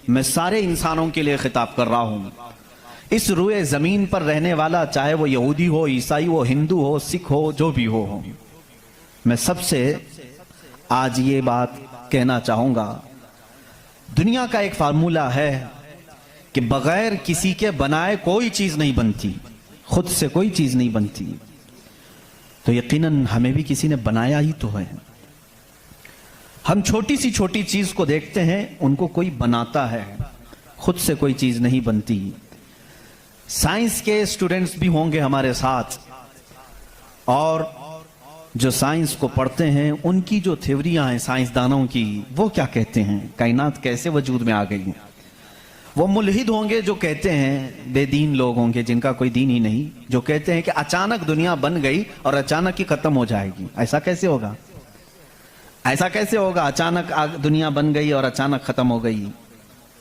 میں سارے انسانوں کے لیے خطاب کر رہا ہوں. اس روئے زمین پر رہنے والا، چاہے وہ یہودی ہو، عیسائی ہو، ہندو ہو، سکھ ہو، جو بھی ہو، میں سب سے آج یہ بات کہنا چاہوں گا. دنیا کا ایک فارمولہ ہے کہ بغیر کسی کے بنائے کوئی چیز نہیں بنتی، خود سے کوئی چیز نہیں بنتی. تو یقیناً ہمیں بھی کسی نے بنایا ہی تو ہے. ہم چھوٹی سی چھوٹی چیز کو دیکھتے ہیں، ان کو کوئی بناتا ہے، خود سے کوئی چیز نہیں بنتی. سائنس کے اسٹوڈنٹس بھی ہوں گے ہمارے ساتھ، اور جو سائنس کو پڑھتے ہیں ان کی جو تھیوریاں ہیں سائنسدانوں کی، وہ کیا کہتے ہیں کائنات کیسے وجود میں آ گئی. وہ ملحد ہوں گے جو کہتے ہیں، بے دین لوگ ہوں گے جن کا کوئی دین ہی نہیں، جو کہتے ہیں کہ اچانک دنیا بن گئی اور اچانک ہی ختم ہو جائے گی. ایسا کیسے ہوگا؟ ایسا کیسے ہوگا؟ اچانک دنیا بن گئی اور اچانک ختم ہو گئی.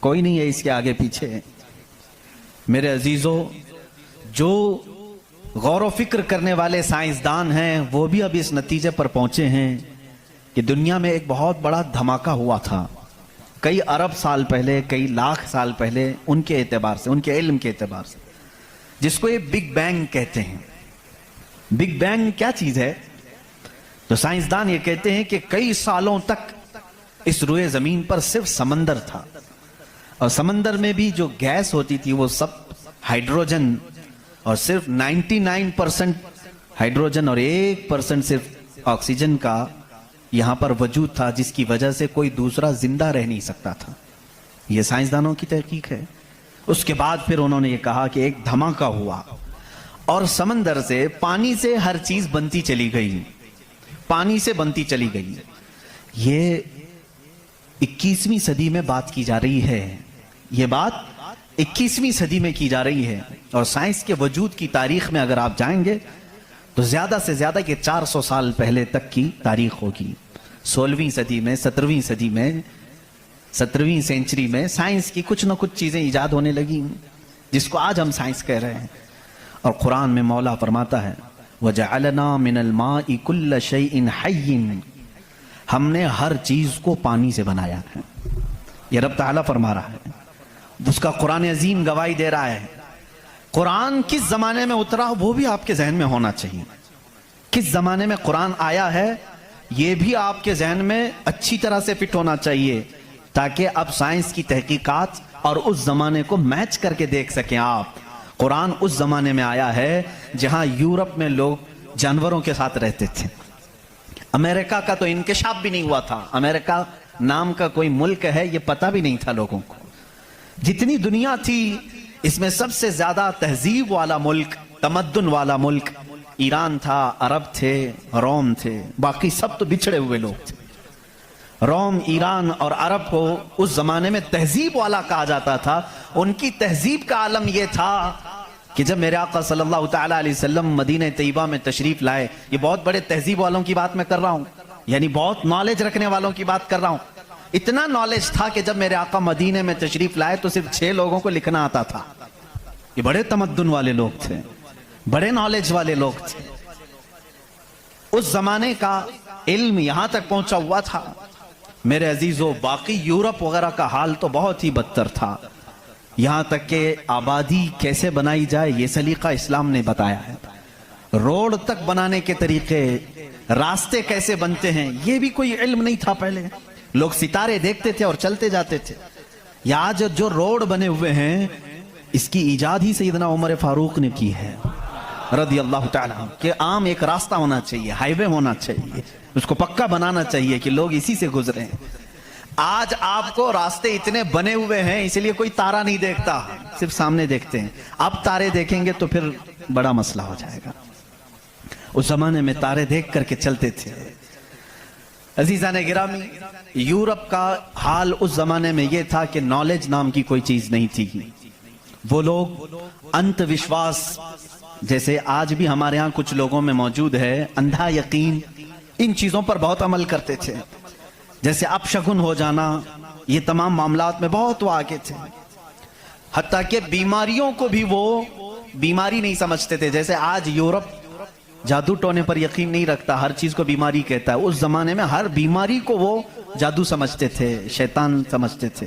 کوئی نہیں ہے اس کے آگے پیچھے. میرے عزیزو، جو غور و فکر کرنے والے سائنسدان ہیں وہ بھی اب اس نتیجے پر پہنچے ہیں کہ دنیا میں ایک بہت بڑا دھماکہ ہوا تھا کئی ارب سال پہلے، کئی لاکھ سال پہلے، ان کے اعتبار سے، ان کے علم کے اعتبار سے، جس کو یہ بگ بینگ کہتے ہیں. بگ بینگ کیا چیز ہے؟ تو سائنسدان یہ کہتے ہیں کہ کئی سالوں تک اس روئے زمین پر صرف سمندر تھا، اور سمندر میں بھی جو گیس ہوتی تھی وہ سب ہائیڈروجن، اور صرف 99% ہائیڈروجن اور 1% صرف آکسیجن کا یہاں پر وجود تھا، جس کی وجہ سے کوئی دوسرا زندہ رہ نہیں سکتا تھا. یہ سائنسدانوں کی تحقیق ہے. اس کے بعد پھر انہوں نے یہ کہا کہ ایک دھماکہ ہوا اور سمندر سے، پانی سے ہر چیز بنتی چلی گئی، پانی سے بنتی چلی گئی. یہ 21ویں صدی میں بات کی جا رہی ہے، یہ بات 21ویں صدی میں کی جا رہی ہے. اور سائنس کے وجود کی تاریخ میں اگر آپ جائیں گے تو زیادہ سے زیادہ یہ 400 سال پہلے تک کی تاریخ ہوگی. 16ویں صدی میں، 17ویں صدی میں، 17ویں سینچری میں سائنس کی کچھ نہ کچھ چیزیں ایجاد ہونے لگی جس کو آج ہم سائنس کہہ رہے ہیں. اور قرآن میں مولا فرماتا ہے وَجَعَلْنَا مِنَ الْمَاءِ كُلَّ شَيْءٍ حَيٍّ، ہم نے ہر چیز کو پانی سے بنایا ہے. یہ رب تعالیٰ فرما رہا ہے، اس کا قرآن عظیم گواہی دے رہا ہے. قرآن کس زمانے میں اترا وہ بھی آپ کے ذہن میں ہونا چاہیے. کس زمانے میں قرآن آیا ہے یہ بھی آپ کے ذہن میں اچھی طرح سے فٹ ہونا چاہیے، تاکہ اب سائنس کی تحقیقات اور اس زمانے کو میچ کر کے دیکھ سکیں آپ. قرآن اس زمانے میں آیا ہے جہاں یورپ میں لوگ جانوروں کے ساتھ رہتے تھے. امریکہ کا تو انکشاف بھی نہیں ہوا تھا، امریکہ نام کا کوئی ملک ہے یہ پتہ بھی نہیں تھا لوگوں کو. جتنی دنیا تھی اس میں سب سے زیادہ تہذیب والا ملک، تمدن والا ملک ایران تھا، عرب تھے، روم تھے. باقی سب تو بچھڑے ہوئے لوگ تھے. روم، ایران اور عرب کو اس زمانے میں تہذیب والا کہا جاتا تھا. ان کی تہذیب کا عالم یہ تھا کہ جب میرے آقا صلی اللہ تعالیٰ علیہ وسلم مدینہ طیبہ میں تشریف لائے، یہ بہت بڑے تہذیب والوں کی بات میں کر رہا ہوں، یعنی بہت نالج رکھنے والوں کی بات کر رہا ہوں. اتنا نالج تھا کہ جب میرے آقا مدینہ میں تشریف لائے تو صرف 6 لوگوں کو لکھنا آتا تھا. یہ بڑے تمدن والے لوگ تھے، بڑے نالج والے لوگ تھے. اس زمانے کا علم یہاں تک پہنچا ہوا تھا. میرے عزیزو، باقی یورپ وغیرہ کا حال تو بہت ہی بدتر تھا. یہاں تک کہ آبادی کیسے بنائی جائے یہ سلیقہ اسلام نے بتایا ہے. روڈ تک بنانے کے طریقے، راستے کیسے بنتے ہیں یہ بھی کوئی علم نہیں تھا پہلے. لوگ ستارے دیکھتے تھے اور چلتے جاتے تھے. یا آج جو روڈ بنے ہوئے ہیں اس کی ایجاد ہی سیدنا عمر فاروق نے کی ہے رضی اللہ تعالیٰ، کہ عام ایک راستہ ہونا چاہیے، ہائی وے ہونا چاہیے، اس کو پکا بنانا چاہیے کہ لوگ اسی سے گزریں. آج آپ کو راستے اتنے بنے ہوئے ہیں اس لیے کوئی تارا نہیں دیکھتا، صرف سامنے دیکھتے ہیں. اب تارے دیکھیں گے تو پھر بڑا مسئلہ ہو جائے گا. اس زمانے میں تارے دیکھ کر کے چلتے تھے. عزیزان گرامی، یورپ کا حال اس زمانے میں یہ تھا کہ نالج نام کی کوئی چیز نہیں تھی. وہ لوگ انت وشواس، جیسے آج بھی ہمارے ہاں کچھ لوگوں میں موجود ہے، اندھا یقین، ان چیزوں پر بہت عمل کرتے تھے. جیسے اپشگن ہو جانا، یہ تمام معاملات میں بہت وہ آگے تھے. حتیٰ کہ بیماریوں کو بھی وہ بیماری نہیں سمجھتے تھے. جیسے آج یورپ جادو ٹونے پر یقین نہیں رکھتا، ہر چیز کو بیماری کہتا ہے. اس زمانے میں ہر بیماری کو وہ جادو سمجھتے تھے، شیطان سمجھتے تھے.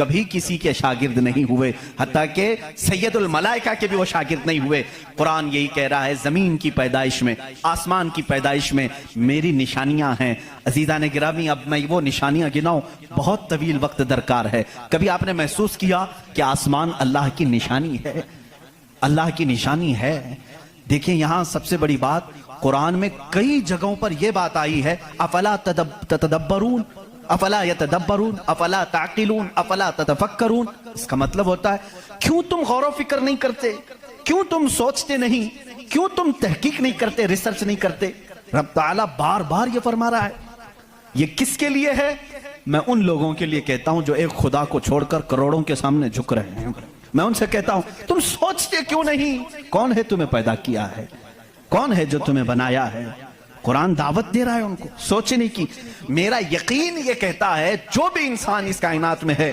کبھی کسی کے شاگرد نہیں ہوئے، حتیٰ کہ سید الملائکہ کے بھی وہ شاگرد نہیں ہوئے۔ قرآن یہی کہہ رہا ہے زمین کی پیدائش میں، آسمان کی پیدائش میں میری نشانیاں ہیں۔ عزیزان گرامی، اب میں وہ نشانیاں گناؤں بہت طویل وقت درکار ہے۔ کبھی آپ نے محسوس کیا کہ آسمان اللہ کی نشانی ہے؟ اللہ کی نشانی ہے۔ دیکھیں یہاں سب سے بڑی بات، قرآن میں کئی جگہوں پر یہ بات آئی ہے، افلا تتدبرون، افلا یتدبرون، افلا تعقلون، افلا تتفکرون۔ اس کا مطلب ہوتا ہے کیوں تم غور و فکر نہیں کرتے، کیوں تم سوچتے نہیں، کیوں تم تحقیق نہیں کرتے، ریسرچ نہیں کرتے؟ رب تعالیٰ بار بار یہ فرما رہا ہے۔ یہ کس کے لیے ہے؟ میں ان لوگوں کے لیے کہتا ہوں جو ایک خدا کو چھوڑ کر کروڑوں کے سامنے جھک رہے ہیں۔ میں ان سے کہتا ہوں تم سوچتے کیوں نہیں؟ کون ہے تمہیں پیدا کیا ہے؟ کون ہے جو تمہیں بنایا ہے؟ قرآن دعوت دے رہا ہے ان کو سوچنے کی۔ میرا یقین یہ کہتا ہے جو بھی انسان اس کائنات میں ہے،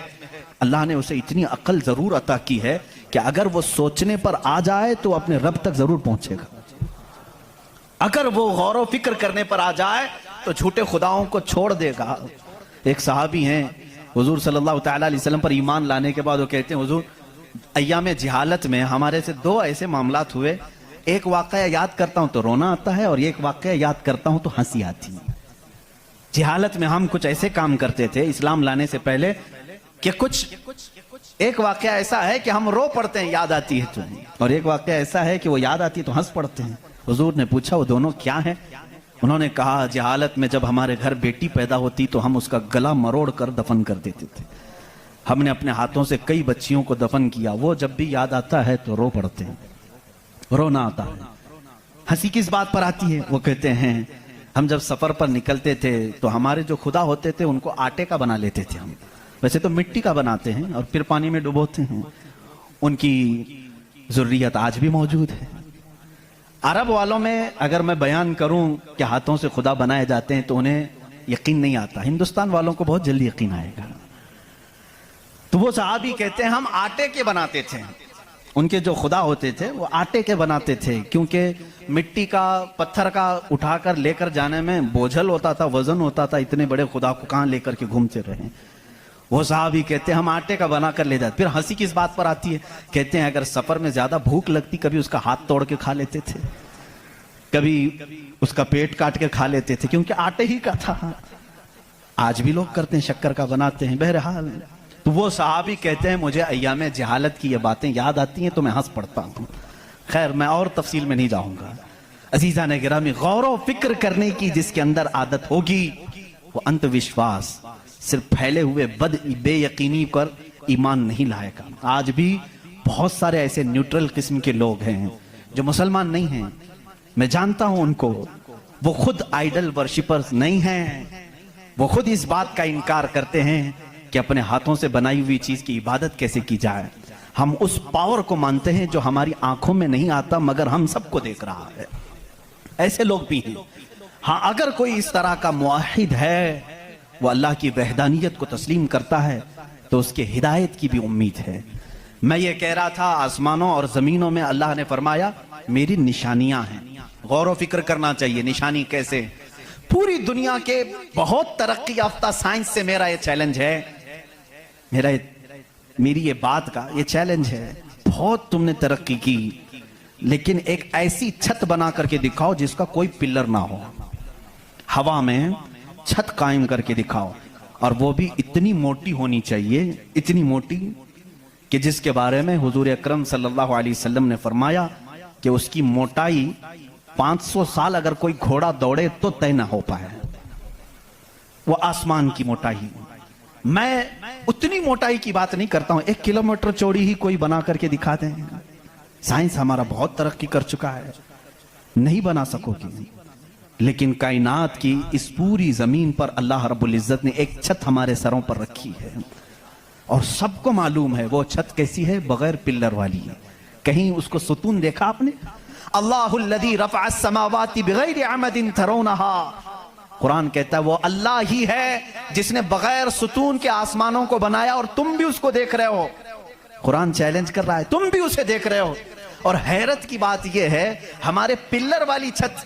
اللہ نے اسے اتنی عقل ضرور عطا کی ہے کہ اگر وہ سوچنے پر آ جائے تو اپنے رب تک ضرور پہنچے گا۔ اگر وہ غور و فکر کرنے پر آ جائے تو جھوٹے خداؤں کو چھوڑ دے گا۔ ایک صحابی ہیں، حضور صلی اللہ تعالیٰ علیہ وسلم پر ایمان لانے کے بعد وہ کہتے ہیں حضور ایام جہالت میں ہمارے سے دو ایسے معاملات ہوئے، ایک واقعہ یاد کرتا ہوں تو رونا آتا ہے اور ایک واقعہ یاد کرتا ہوں تو ہنسی آتی ہے۔ جہالت میں ہم کچھ ایسے کام کرتے تھے اسلام لانے سے پہلے کہ ایک واقعہ ایسا ہے کہ ہم رو پڑتے ہیں یاد آتی ہے تو، اور ایک واقعہ ایسا ہے کہ وہ یاد آتی ہے تو ہنس پڑتے ہیں۔ حضور نے پوچھا وہ دونوں کیا ہیں؟ انہوں نے کہا جہالت میں جب ہمارے گھر بیٹی پیدا ہوتی تو ہم اس کا گلا مروڑ کر دفن کر دیتے تھے۔ ہم نے اپنے ہاتھوں سے کئی بچیوں کو دفن کیا، وہ جب بھی یاد آتا ہے تو رو پڑتے ہیں، رونا آتا ہے۔ ہنسی کس بات پر آتی ہے؟ وہ کہتے ہیں ہم جب سفر پر نکلتے تھے تو ہمارے جو خدا ہوتے تھے ان کو آٹے کا بنا لیتے تھے، ہم ویسے تو مٹی کا بناتے ہیں اور پھر پانی میں ڈبوتے ہیں۔ ان کی ذریت آج بھی موجود ہے۔ عرب والوں میں اگر میں بیان کروں کہ ہاتھوں سے خدا بنائے جاتے ہیں تو انہیں یقین نہیں آتا، ہندوستان والوں کو بہت جلدی یقین آئے گا۔ تو وہ صحابی کہتے ہیں ہم آٹے کے بناتے تھے، ان کے جو خدا ہوتے تھے وہ آٹے کے بناتے تھے، کیونکہ مٹی کا پتھر کا اٹھا کر لے کر جانے میں بوجھل ہوتا تھا، وزن ہوتا تھا، اتنے بڑے خدا کو کہاں لے کر کے گھومتے رہے۔ وہ صحابی کہتے ہیں ہم آٹے کا بنا کر لے جاتے۔ پھر ہنسی کس بات پر آتی ہے؟ کہتے ہیں اگر سفر میں زیادہ بھوک لگتی کبھی اس کا ہاتھ توڑ کے کھا لیتے تھے، کبھی اس کا پیٹ کاٹ کے کھا لیتے تھے، کیونکہ آٹے ہی کا تھا۔ آج بھی لوگ کرتے ہیں، شکر کا بناتے ہیں۔ بہرحال تو وہ صحابی کہتے ہیں مجھے ایام جہالت کی یہ باتیں یاد آتی ہیں تو میں ہنس پڑتا ہوں۔ خیر میں اور تفصیل میں نہیں جاؤں گا۔ عزیزان گرامی، غور و فکر کرنے کی جس کے اندر عادت ہوگی وہ انت وشواس، صرف پھیلے ہوئے بے یقینی پر ایمان نہیں لائے گا۔ آج بھی بہت سارے ایسے نیوٹرل قسم کے لوگ ہیں جو مسلمان نہیں ہیں، میں جانتا ہوں ان کو، وہ خود آئیڈل ورشپرز نہیں ہیں، وہ خود اس بات کا انکار کرتے ہیں کہ اپنے ہاتھوں سے بنائی ہوئی چیز کی عبادت کیسے کی جائے۔ ہم اس پاور کو مانتے ہیں جو ہماری آنکھوں میں نہیں آتا مگر ہم سب کو دیکھ رہا ہے۔ ایسے لوگ بھی ہیں۔ ہاں اگر کوئی اس طرح کا موحد ہے، وہ اللہ کی وحدانیت کو تسلیم کرتا ہے تو اس کے ہدایت کی بھی امید ہے۔ میں یہ کہہ رہا تھا آسمانوں اور زمینوں میں اللہ نے فرمایا میری نشانیاں ہیں، غور و فکر کرنا چاہیے۔ نشانی کیسے؟ پوری دنیا کے بہت ترقی یافتہ سائنس سے میرا یہ چیلنج ہے، میری یہ بات کا یہ چیلنج ہے، بہت تم نے ترقی کی لیکن ایک ایسی چھت بنا کر کے دکھاؤ جس کا کوئی پلر نہ ہو، ہوا میں چھت قائم کر کے دکھاؤ، اور وہ بھی اتنی موٹی ہونی چاہیے، اتنی موٹی کہ جس کے بارے میں حضور اکرم صلی اللہ علیہ وسلم نے فرمایا کہ اس کی موٹائی 500 سال اگر کوئی گھوڑا دوڑے تو طے نہ ہو پائے۔ وہ آسمان کی موٹائی، میں اتنی موٹائی کی بات نہیں کرتا ہوں، 1 کلومیٹر چوڑی ہی کوئی بنا کر کے دکھا دیں۔ سائنس ہمارا بہت ترقی کر چکا ہے، نہیں بنا سکو گی، لیکن کائنات کی اس پوری زمین پر اللہ رب العزت نے ایک چھت ہمارے سروں پر رکھی ہے، اور سب کو معلوم ہے وہ چھت کیسی ہے، بغیر پلر والی ہے۔ کہیں اس کو ستون دیکھا آپ نے؟ اللہ الذی رفع السماوات بغیر عمد ترونها، قرآن کہتا ہے وہ اللہ ہی ہے جس نے بغیر ستون کے آسمانوں کو بنایا، اور تم بھی اس کو دیکھ رہے ہو۔ قرآن چیلنج کر رہا ہے، تم بھی اسے دیکھ رہے ہو۔ اور حیرت کی بات یہ ہے ہمارے پلر والی چھت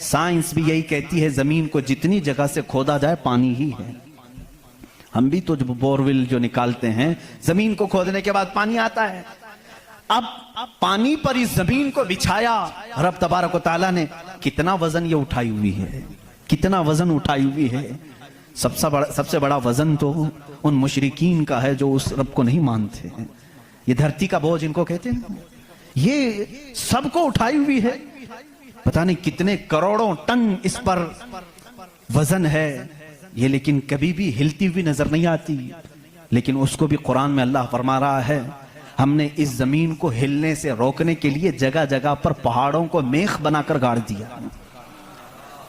سائنس بھی یہی کہتی ہے زمین کو جتنی جگہ سے کھودا جائے پانی ہی ہے. ہم بھی تو جو بورول جو نکالتے ہیں زمین کو کھودنے کے بعد پانی آتا ہے. اب پانی پر اس زمین کو بچھایا رب تبارک و تعالیٰ نے. کتنا وزن یہ اٹھائی ہوئی ہے, کتنا وزن اٹھائی ہوئی ہے. سب سے بڑا وزن تو ان مشرکین کا ہے جو اس رب کو نہیں مانتے ہیں. یہ دھرتی کا بوجھ ان کو کہتے ہیں, یہ سب کو اٹھائی ہوئی ہے. پتہ نہیں کتنے کروڑوں ٹن اس پر وزن ہے یہ, لیکن کبھی بھی ہلتی ہوئی نظر نہیں آتی. لیکن اس کو بھی قرآن میں اللہ فرما رہا ہے ہم نے اس زمین کو ہلنے سے روکنے کے لیے جگہ جگہ پر پہاڑوں کو میخ بنا کر گاڑ دیا.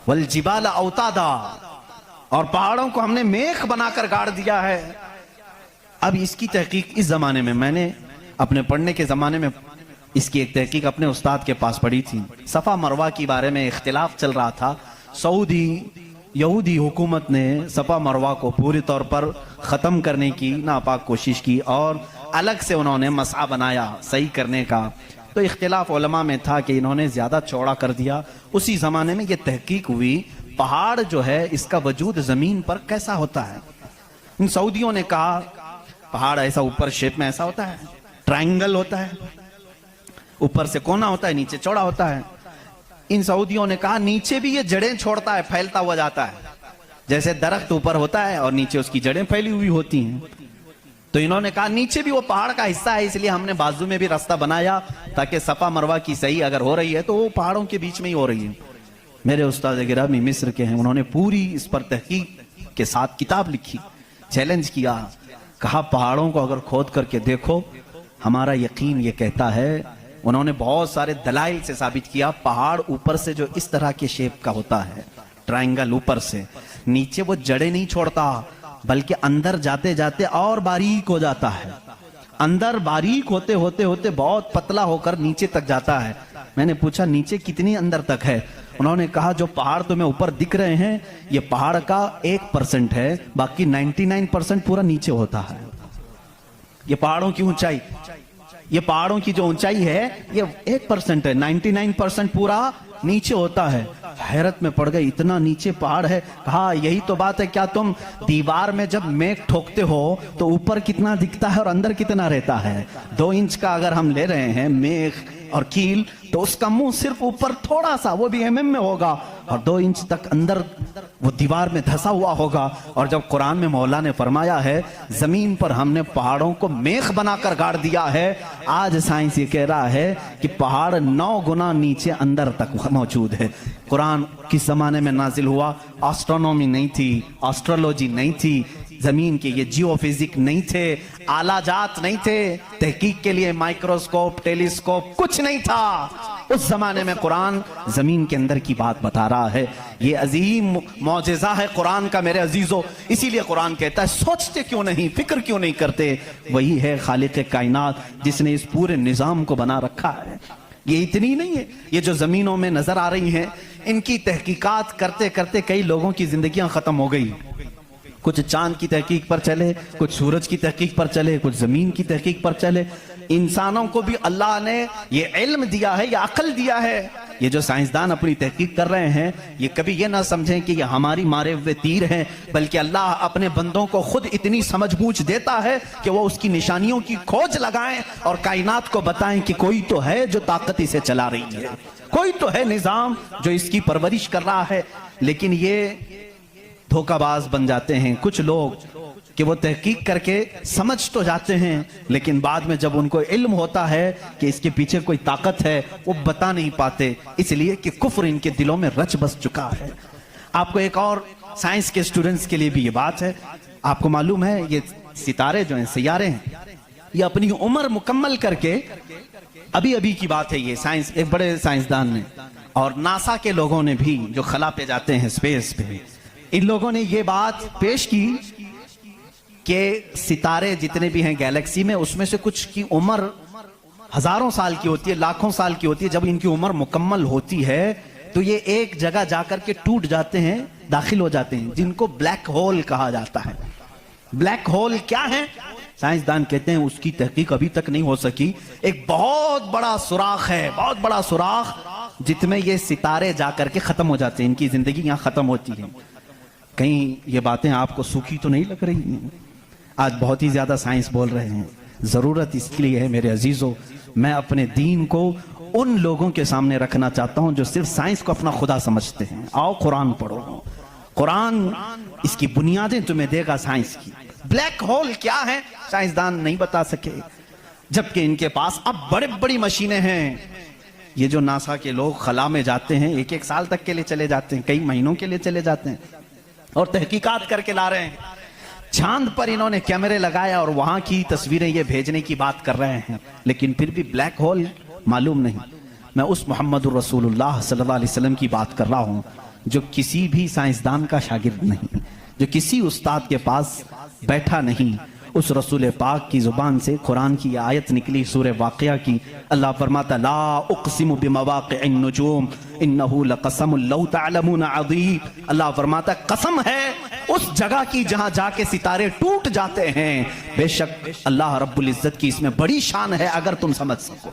والجبال اوتادا, اور پہاڑوں کو ہم نے میخ بنا کر گاڑ دیا ہے. اب اس کی تحقیق اس زمانے میں نے اپنے پڑھنے کے زمانے میں اس کی ایک تحقیق اپنے استاد کے پاس پڑھی تھی. صفا مروہ کی بارے میں اختلاف چل رہا تھا. سعودی یہودی حکومت نے صفا مروہ کو پوری طور پر ختم کرنے کی ناپاک کوشش کی اور الگ سے انہوں نے مسعی بنایا صحیح کرنے کا. تو اختلاف علماء میں تھا کہ انہوں نے زیادہ چوڑا کر دیا. اسی زمانے میں یہ تحقیق ہوئی پہاڑ جو ہے اس کا وجود زمین پر کیسا ہوتا ہے. ان سعودیوں نے کہا پہاڑ ایسا اوپر شیپ میں ایسا ہوتا ہے, ٹرائنگل ہوتا ہے, اوپر سے کونا ہوتا ہے, نیچے چوڑا ہوتا ہے. ان سعودیوں نے کہا نیچے بھی یہ جڑیں چھوڑتا ہے, پھیلتا ہوا جاتا ہے, جیسے درخت اوپر ہوتا ہے اور نیچے اس کی جڑیں پھیلی ہوئی ہوتی ہیں. تو انہوں نے کہا نیچے بھی وہ پہاڑ کا حصہ ہے, اس لیے ہم نے بازو میں بھی راستہ بنایا تاکہ صفا مروہ کی صحیح اگر ہو رہی ہے تو وہ پہاڑوں کے بیچ میں ہی ہو رہی ہے. میرے استاد گرامی مصر کے ہیں, انہوں نے پوری اس پر تحقیق کے ساتھ کتاب لکھی, چیلنج کیا, کہا پہاڑوں کو اگر کھود کر کے دیکھو ہمارا یقین یہ کہتا ہے. انہوں نے بہت سارے دلائل سے ثابت کیا پہاڑ اوپر سے جو اس طرح کے شیپ کا ہوتا ہے, ٹرائنگل اوپر سے, نیچے وہ جڑیں نہیں چھوڑتا بلکہ اندر جاتے جاتے اور باریک ہو جاتا ہے, اندر باریک ہوتے ہوتے ہوتے بہت پتلا ہو کر نیچے تک جاتا ہے. میں نے پوچھا نیچے کتنی اندر تک ہے؟ انہوں نے کہا جو پہاڑ تمہیں اوپر دکھ رہے ہیں یہ پہاڑ کا 1% ہے, باقی 99% پورا نیچے ہوتا ہے. یہ پہاڑوں کی اونچائی, یہ پہاڑوں کی جو اونچائی ہے یہ 1% ہے, 99% پورا نیچے ہوتا ہے. حیرت میں پڑ گئے, اتنا نیچے پہاڑ ہے. کہا یہی تو بات ہے, کیا تم دیوار میں جب میخ ٹھوکتے ہو تو اوپر کتنا دکھتا ہے اور اندر کتنا رہتا ہے؟ 2 انچ کا اگر ہم لے رہے ہیں میخ اور کیل تو اس کا منہ صرف اوپر تھوڑا سا, وہ بھی mm میں ہوگا, اور 2 انچ تک اندر وہ دیوار میں دھسا ہوا ہوگا. اور جب قرآن میں مولا نے فرمایا ہے زمین پر ہم نے پہاڑوں کو میخ بنا کر گاڑ دیا ہے, آج سائنس یہ کہہ رہا ہے کہ پہاڑ 9 گنا نیچے اندر تک موجود ہے. قرآن کس زمانے میں نازل ہوا؟ آسٹرونومی نہیں تھی, آسٹرولوجی نہیں تھی, زمین کے یہ جیو فزک نہیں تھے, آلہ جات نہیں تھے, تحقیق کے لیے مائکروسکوپ ٹیلیسکوپ کچھ نہیں تھا. اس زمانے میں قرآن زمین کے اندر کی بات بتا رہا ہے. یہ عظیم معجزہ ہے قرآن کا میرے عزیزو. اسی لیے قرآن کہتا ہے سوچتے کیوں نہیں, فکر کیوں نہیں کرتے؟ وہی ہے خالق کائنات جس نے اس پورے نظام کو بنا رکھا ہے. یہ اتنی نہیں ہے, یہ جو زمینوں میں نظر آ رہی ہیں ان کی تحقیقات کرتے کرتے کئی لوگوں کی زندگیاں ختم ہو گئی. کچھ چاند کی تحقیق پر چلے, کچھ سورج کی تحقیق پر چلے, کچھ زمین کی تحقیق پر چلے. انسانوں کو بھی اللہ نے یہ علم دیا ہے, یہ عقل دیا ہے. یہ جو سائنسدان اپنی تحقیق کر رہے ہیں یہ کبھی یہ نہ سمجھیں کہ یہ ہماری مارے ہوئے تیر ہیں, بلکہ اللہ اپنے بندوں کو خود اتنی سمجھ بوجھ دیتا ہے کہ وہ اس کی نشانیوں کی کھوج لگائیں اور کائنات کو بتائیں کہ کوئی تو ہے جو طاقت اسے چلا رہی ہے, کوئی تو ہے نظام جو اس کی پرورش کر رہا ہے. لیکن یہ دھوکہ باز بن جاتے ہیں کچھ لوگ کہ وہ تحقیق کر کے سمجھ تو جاتے ہیں لیکن بعد میں جب ان کو علم ہوتا ہے کہ اس کے پیچھے کوئی طاقت ہے وہ بتا نہیں پاتے, اس لیے کہ کفر ان کے دلوں میں رچ بس چکا ہے. آپ کو ایک اور سائنس کے اسٹوڈنٹس کے لیے بھی یہ بات ہے, آپ کو معلوم ہے یہ ستارے جو ہیں, سیارے ہیں, یہ اپنی عمر مکمل کر کے, ابھی ابھی کی بات ہے یہ, سائنس ایک بڑے سائنسدان نے اور ناسا کے لوگوں نے بھی جو خلا پہ جاتے ہیں اسپیس پہ, ان لوگوں نے یہ بات پیش کی کہ ستارے جتنے بھی ہیں گیلیکسی میں اس میں سے کچھ کی عمر ہزاروں سال کی ہوتی ہے, لاکھوں سال کی ہوتی ہے. جب ان کی عمر مکمل ہوتی ہے تو یہ ایک جگہ جا کر کے ٹوٹ جاتے ہیں, داخل ہو جاتے ہیں, جن کو بلیک ہول کہا جاتا ہے. بلیک ہول کیا ہے؟ سائنسدان کہتے ہیں اس کی تحقیق ابھی تک نہیں ہو سکی. ایک بہت بڑا سوراخ ہے, بہت بڑا سوراخ جت میں یہ ستارے جا کر کے ختم ہو جاتے ہیں، ان کی زندگی یہاں ختم ہوتی ہے۔ کہیں یہ باتیں آپ کو سوکھی تو نہیں لگ رہی ہیں؟ آج بہت ہی زیادہ سائنس بول رہے ہیں، ضرورت اس کے لیے ہے میرے عزیزوں، میں اپنے دین کو ان لوگوں کے سامنے رکھنا چاہتا ہوں جو صرف سائنس کو اپنا خدا سمجھتے ہیں۔ آؤ قرآن پڑھو، قرآن اس کی بنیادیں تمہیں دے گا سائنس کی۔ بلیک ہول کیا ہے سائنسدان نہیں بتا سکے، جبکہ ان کے پاس اب بڑے بڑی مشینیں ہیں۔ یہ جو ناسا کے لوگ خلا میں جاتے ہیں، ایک ایک سال تک کے لیے چلے جاتے ہیں، کئی مہینوں کے لیے چلے جاتے ہیں اور تحقیقات کر کے لا رہے ہیں۔ چاند پر انہوں نے کیمرے لگایا اور وہاں کی تصویریں یہ بھیجنے کی بات کر رہے ہیں، لیکن پھر بھی بلیک ہول معلوم نہیں۔ میں اس محمد الرسول اللہ صلی اللہ علیہ وسلم کی بات کر رہا ہوں جو کسی بھی سائنسدان کا شاگرد نہیں، جو کسی استاد کے پاس بیٹھا نہیں۔ اس رسول پاک کی زبان سے قرآن کی آیت نکلی سورہ واقعہ کی، اللہ فرماتا لا اقسم بمواقع النجوم انہو لقسم لو تعلمون عظیم۔ اللہ فرماتا قسم ہے اس جگہ کی جہاں جا کے ستارے ٹوٹ جاتے ہیں، بے شک اللہ رب العزت کی اس میں بڑی شان ہے اگر تم سمجھ سکو۔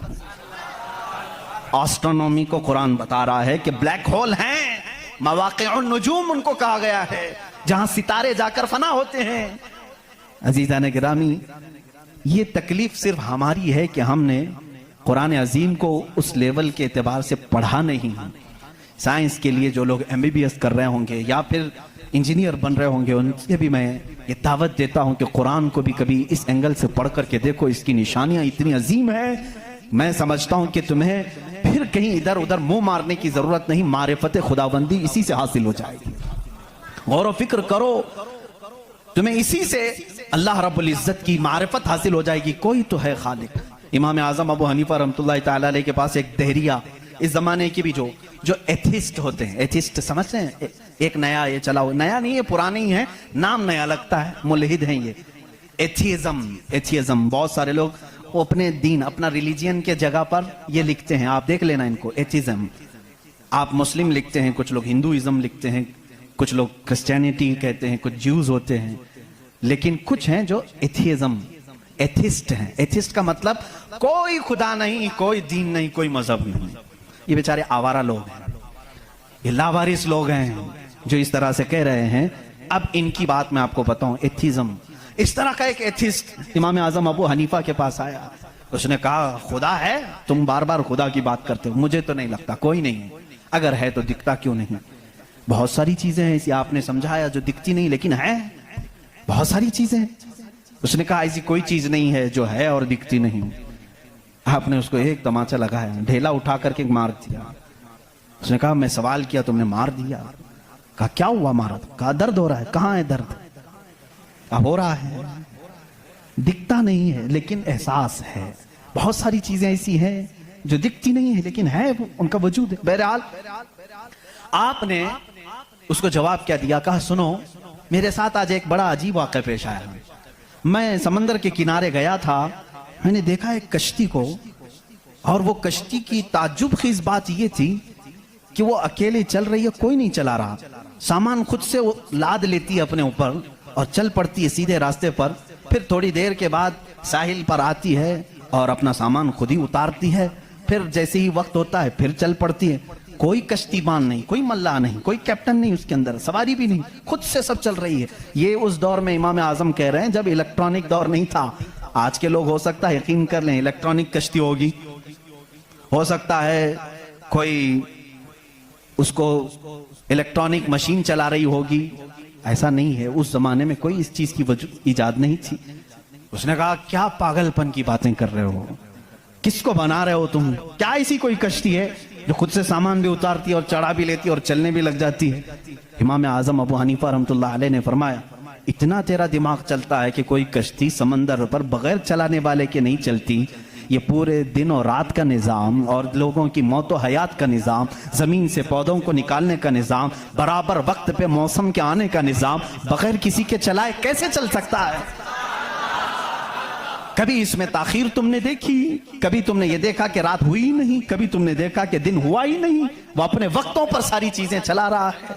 آسٹرونومی کو قرآن بتا رہا ہے کہ بلیک ہول ہیں، مواقع النجوم ان کو کہا گیا ہے، جہاں ستارے جا کر فنا ہوتے ہیں۔ عزیزان گرامی، یہ تکلیف صرف ہماری ہے کہ ہم نے قرآن عظیم کو اس لیول کے اعتبار سے پڑھا نہیں۔ سائنس کے لیے جو لوگ MBBS کر رہے ہوں گے یا پھر انجینئر بن رہے ہوں گے، ان سے بھی میں یہ دعوت دیتا ہوں کہ قرآن کو بھی کبھی اس اینگل سے پڑھ کر کے دیکھو، اس کی نشانیاں اتنی عظیم ہیں۔ میں سمجھتا ہوں کہ تمہیں پھر کہیں ادھر ادھر منہ مارنے کی ضرورت نہیں، معرفت خداوندی اسی سے حاصل ہو جائے گی۔ غور و فکر کرو، تمہیں اسی سے اللہ رب العزت کی معرفت حاصل ہو جائے گی۔ کوئی تو ہے خالق۔ امام اعظم ابو حنیفہ رحمۃ اللہ تعالی علیہ کے پاس ایک دہریہ، اس زمانے کی بھی جو ایتھسٹ ہوتے ہیں، ایتھسٹ سمجھتے ہیں، ایک نیا یہ چلا ہوا، نیا نہیں ہے پرانا ہی ہے، نام نیا لگتا ہے، ملحد ہیں یہ، ایتھیزم۔ بہت سارے لوگ وہ اپنے دین، اپنا ریلیجین کے جگہ پر یہ لکھتے ہیں، آپ دیکھ لینا ان کو، ایتھیزم۔ آپ مسلم لکھتے ہیں، کچھ لوگ ہندوازم لکھتے ہیں، کچھ لوگ کرسچینٹی کہتے ہیں، کچھ جیوز ہوتے ہیں، لیکن کچھ ہیں جو ایتھیزم، ایتھسٹ ہیں۔ ایتھسٹ کا مطلب کوئی خدا نہیں، کوئی دین نہیں، کوئی مذہب نہیں۔ یہ بیچارے آوارہ لوگ ہیں، یہ لاوارث لوگ ہیں جو اس طرح سے کہہ رہے ہیں۔ اب ان کی بات میں آپ کو بتاؤں، ایتھیزم، اس طرح کا ایک ایتھسٹ امام اعظم ابو حنیفہ کے پاس آیا، اس نے کہا خدا ہے؟ تم بار بار خدا کی بات کرتے ہو، مجھے تو نہیں لگتا، کوئی نہیں ہے، اگر ہے تو دکھتا کیوں نہیں؟ بہت ساری چیزیں ہیں ایسی، آپ نے سمجھایا جو دکھتی نہیں لیکن ہے، بہت ساری چیزیں۔ اس نے کہا ایسی کوئی چیز نہیں ہے جو ہے اور دکھتی نہیں۔ آپ نے اس کو ایک تماچا لگایا، ڈھیلا اٹھا کر کے مار دیا۔ اس نے کہا میں سوال کیا تم نے مار دیا۔ کہا کیا ہوا مارا؟ کہا درد ہو رہا ہے۔ کہاں ہے درد؟ کہا ہو رہا ہے، دکھتا نہیں ہے لیکن احساس ہے۔ بہت ساری چیزیں ایسی ہیں جو دکھتی نہیں ہے لیکن ہے، ان کا وجود ہے۔ بہرحال آپ نے اس کو جواب کیا دیا؟ کہا سنو، میرے ساتھ آج ایک بڑا عجیب واقعہ پیش آیا۔ میں سمندر کے کنارے گیا تھا، میں نے دیکھا ایک کشتی کو، اور وہ کشتی کی تعجب خیز بات یہ تھی کہ وہ اکیلے چل رہی ہے، کوئی نہیں چلا رہا، سامان خود سے وہ لاد لیتی ہے اپنے اوپر اور چل پڑتی ہے سیدھے راستے پر، پھر تھوڑی دیر کے بعد ساحل پر آتی ہے اور اپنا سامان خود ہی اتارتی ہے، پھر جیسے ہی وقت ہوتا ہے پھر چل پڑتی ہے۔ کوئی کشتی بان نہیں، کوئی ملا نہیں، کوئی کیپٹن نہیں، اس کے اندر سواری بھی نہیں، خود سے سب چل رہی ہے۔ یہ اس دور میں امام اعظم کہہ رہے ہیں جب الیکٹرانک دور نہیں تھا۔ آج کے لوگ ہو سکتا ہے یقین کر لیں الیکٹرانک کشتی ہوگی، ہو سکتا ہے کوئی اس کو الیکٹرانک مشین چلا رہی ہوگی، ایسا نہیں ہے۔ اس زمانے میں کوئی اس چیز کی ایجاد نہیں تھی۔ اس نے کہا کیا پاگل پن کی باتیں کر رہے ہو، کس کو بنا رہے ہو تم؟ کیا ایسی کوئی کشتی ہے جو خود سے سامان بھی اتارتی ہے اور چڑھا بھی لیتی ہے اور چلنے بھی لگ جاتی ہے؟ امام اعظم ابو حنیفہ رحمۃ اللہ علیہ نے فرمایا اتنا تیرا دماغ چلتا ہے کہ کوئی کشتی سمندر پر بغیر چلانے والے کے نہیں چلتی۔ یہ پورے دن اور رات کا نظام اور لوگوں کی موت و حیات کا نظام، زمین سے پودوں کو نکالنے کا نظام، برابر وقت پہ موسم کے آنے کا نظام بغیر کسی کے چلائے کیسے چل سکتا ہے؟ کبھی اس میں تاخیر تم نے دیکھی؟ کبھی تم نے یہ دیکھا کہ رات ہوئی نہیں؟ کبھی تم نے دیکھا کہ دن ہوا ہی نہیں؟ وہ اپنے وقتوں پر ساری چیزیں چلا رہا ہے۔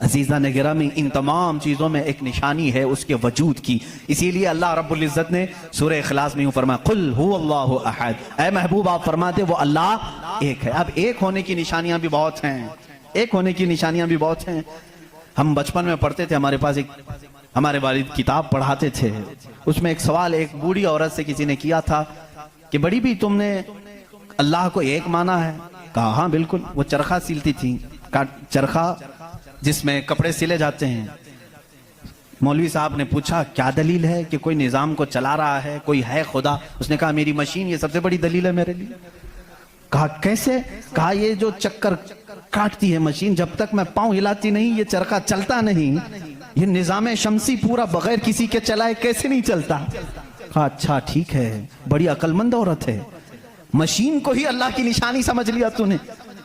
عزیزان گرامی، ان تمام چیزوں میں ایک نشانی ہے اس کے وجود کی. اسی لیے اللہ رب العزت نے سورہ اخلاص میں یوں فرمایا قل هو اللہ احد. اے محبوب آپ فرما دے وہ اللہ ایک ہے. اب ایک ہونے کی نشانیاں بھی بہت ہیں، ایک ہونے کی نشانیاں بھی بہت ہیں. ہم بچپن میں پڑھتے تھے، ہمارے پاس ایک ہمارے والد کتاب پڑھاتے تھے، اس میں ایک سوال ایک بوڑھی عورت سے کسی نے کیا تھا کہ بڑی بھی تم نے اللہ کو ایک مانا ہے؟ کہا ہاں بالکل. وہ چرخہ سیلتی تھی، چرخہ جس میں کپڑے سلے جاتے ہیں. مولوی صاحب نے پوچھا کیا دلیل ہے کہ کوئی نظام کو چلا رہا ہے، کوئی ہے خدا؟ اس نے کہا میری مشین یہ سب سے بڑی دلیل ہے میرے لیے. کہا کیسے؟ کہا یہ جو چکر کاٹتی ہے مشین، جب تک میں پاؤں ہلاتی نہیں یہ چرخہ چلتا نہیں. یہ نظام شمسی پورا بغیر کسی کے چلائے کیسے نہیں چلتا؟ کہا اچھا ٹھیک ہے، بڑی عقل مند عورت ہے، مشین کو ہی اللہ کی نشانی سمجھ لیا تو نے.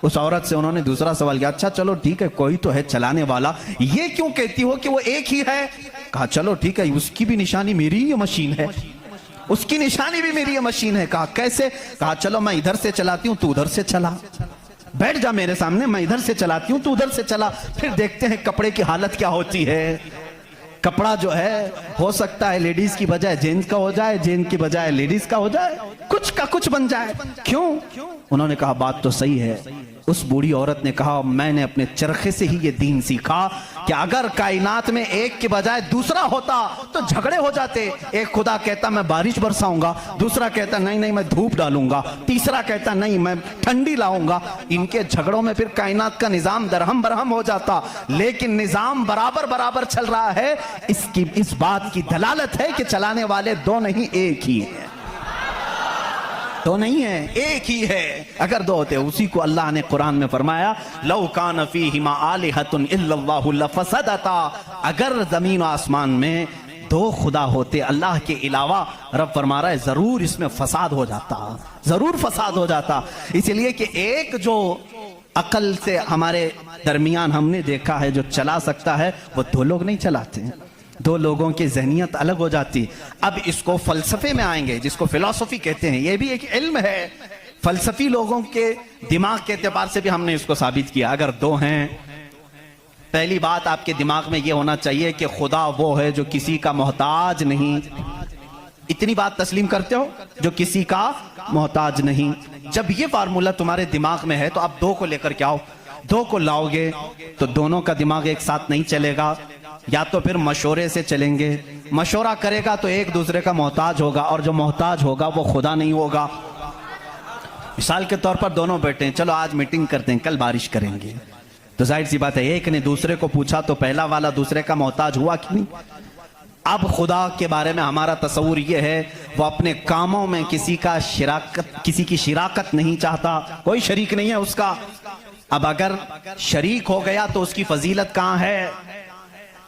اس عورت سے انہوں نے دوسرا سوال کیا، اچھا چلو ٹھیک ہے کوئی تو ہے چلانے والا، یہ کیوں کہتی ہو کہ وہ ایک ہی ہے؟ کہا چلو ٹھیک ہے اس کی بھی نشانی میری یہ مشین ہے، اس کی نشانی بھی میری یہ مشین ہے. کہا کیسے؟ کہا چلو میں ادھر سے چلاتی ہوں تو ادھر سے چلا، بیٹھ جا میرے سامنے، میں ادھر سے چلاتی ہوں تو ادھر سے چلا، پھر دیکھتے ہیں کپڑے کی حالت کیا ہوتی ہے. کپڑا جو ہے ہو سکتا ہے لیڈیز کی بجائے جینز کا ہو جائے، جینز کی بجائے لیڈیز کا ہو جائے، کچھ کا کچھ بن جائے. کیوں؟ انہوں نے کہا بات تو صحیح ہے. اس بوڑھی عورت نے کہا میں نے اپنے چرخے سے ہی یہ دین سیکھا کہ اگر کائنات میں ایک کے بجائے دوسرا ہوتا تو جھگڑے ہو جاتے. ایک خدا کہتا میں بارش برساؤں گا، دوسرا کہتا نہیں میں دھوپ ڈالوں گا، تیسرا کہتا نہیں میں ٹھنڈی لاؤں گا. ان کے جھگڑوں میں پھر کائنات کا نظام درہم برہم ہو جاتا. لیکن نظام برابر برابر چل رہا ہے. اس بات کی دلالت ہے کہ چلانے والے دو نہیں ایک ہی ہیں، دو نہیں ہے ایک ہی ہے. اگر دو ہوتے، اسی کو اللہ نے قرآن میں فرمایا لو کان فیہما آلہۃ الا اللہ لفسدتا. اگر زمین و آسمان میں دو خدا ہوتے اللہ کے علاوہ، رب فرما رہا ہے ضرور اس میں فساد ہو جاتا، ضرور فساد ہو جاتا. اس لیے کہ ایک جو عقل سے ہمارے درمیان ہم نے دیکھا ہے جو چلا سکتا ہے وہ دو لوگ نہیں چلاتے ہیں. دو لوگوں کی ذہنیت الگ ہو جاتی. اب اس کو فلسفے میں آئیں گے جس کو فلسفی کہتے ہیں، یہ بھی ایک علم ہے. فلسفی لوگوں کے دماغ کے اعتبار سے بھی ہم نے اس کو ثابت کیا. اگر دو ہیں، پہلی بات آپ کے دماغ میں یہ ہونا چاہیے کہ خدا وہ ہے جو کسی کا محتاج نہیں. اتنی بات تسلیم کرتے ہو؟ جو کسی کا محتاج نہیں. جب یہ فارمولہ تمہارے دماغ میں ہے تو آپ دو کو لے کر کے آؤ. دو کو لاؤ گے تو دونوں کا دماغ ایک ساتھ نہیں چلے گا، یا تو پھر مشورے سے چلیں گے. مشورہ کرے گا تو ایک دوسرے کا محتاج ہوگا، اور جو محتاج ہوگا وہ خدا نہیں ہوگا. مثال کے طور پر دونوں بیٹھے ہیں، چلو آج میٹنگ کرتے ہیں کل بارش کریں گے. تو ظاہر سی بات ہے ایک نے دوسرے کو پوچھا تو پہلا والا دوسرے کا محتاج ہوا کہ نہیں؟ اب خدا کے بارے میں ہمارا تصور یہ ہے وہ اپنے کاموں میں کسی کی شراکت نہیں چاہتا، کوئی شریک نہیں ہے اس کا. اب اگر شریک ہو گیا تو اس کی فضیلت کہاں ہے؟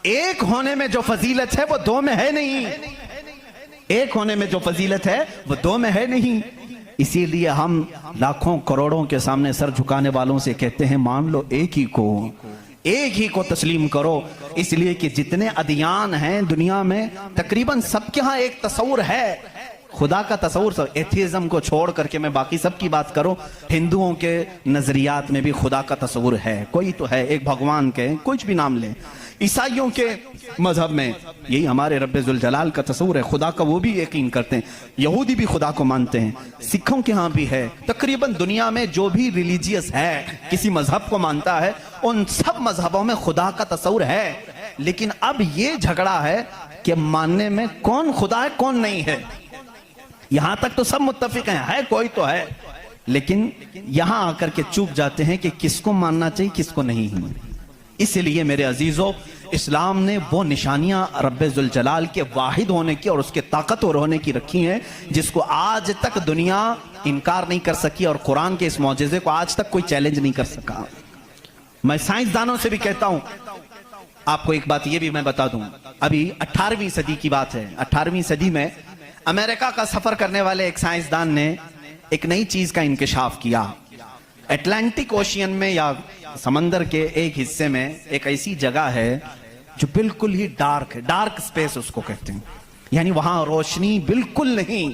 ایک ہونے میں جو فضیلت ہے وہ دو میں ہے نہیں. ایک ہونے میں جو فضیلت ہے وہ دو میں ہے نہیں. اسی لیے ہم لاکھوں کروڑوں کے سامنے سر جھکانے والوں سے کہتے ہیں مان لو ایک ہی کو تسلیم کرو. اس لیے کہ جتنے ادیان ہیں دنیا میں تقریباً سب کے ہاں ایک تصور ہے خدا کا تصور. ایتھیزم کو چھوڑ کر کے میں باقی سب کی بات کروں، ہندوؤں کے نظریات میں بھی خدا کا تصور ہے، کوئی تو ہے، ایک بھگوان کے کچھ بھی نام لیں. عیسائیوں کے مذہب میں یہی ہمارے رب ذوالجلال کا تصور ہے، خدا کا وہ بھی یقین کرتے ہیں. یہودی بھی خدا کو مانتے ہیں، سکھوں کے ہاں بھی ہے. تقریباً دنیا میں جو بھی ریلیجیس ہے، کسی مذہب کو مانتا ہے، ان سب مذہبوں میں خدا کا تصور ہے. لیکن اب یہ جھگڑا ہے کہ ماننے میں کون خدا ہے کون نہیں ہے. یہاں تک تو سب متفق ہیں ہے کوئی تو ہے، لیکن یہاں آ کر کے چوک جاتے ہیں کہ کس کو ماننا چاہیے کس کو نہیں. اس لیے میرے عزیزو اسلام نے وہ نشانیاں رب ذوالجلال کے واحد ہونے کی اور اس کے طاقتور ہونے کی رکھی ہیں جس کو آج تک دنیا انکار نہیں کر سکی، اور قرآن کے اس معجزے کو آج تک کوئی چیلنج نہیں کر سکا. میں سائنسدانوں سے بھی کہتا ہوں، آپ کو ایک بات یہ بھی میں بتا دوں، ابھی 18ویں صدی کی بات ہے. 18ویں صدی میں امریکہ کا سفر کرنے والے ایک سائنسدان نے ایک نئی چیز کا انکشاف کیا. اٹلانٹک اوشین میں یا سمندر کے ایک حصے میں ایک ایسی جگہ ہے جو بالکل ہی ڈارک ہے، ڈارک سپیس اس کو کہتے ہیں، یعنی وہاں روشنی بالکل نہیں.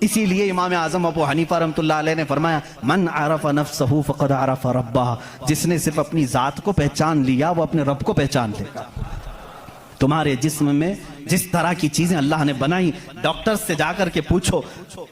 اسی لیے امام اعظم ابو حنیفہ رحمۃ اللہ علیہ نے فرمایا من عرف نفسہ فقد عرف ربہ، جس نے صرف اپنی ذات کو پہچان لیا وہ اپنے رب کو پہچان لے گا۔ تمہارے جسم میں جس طرح کی چیزیں اللہ نے بنائی، ڈاکٹر سے جا کر کے پوچھو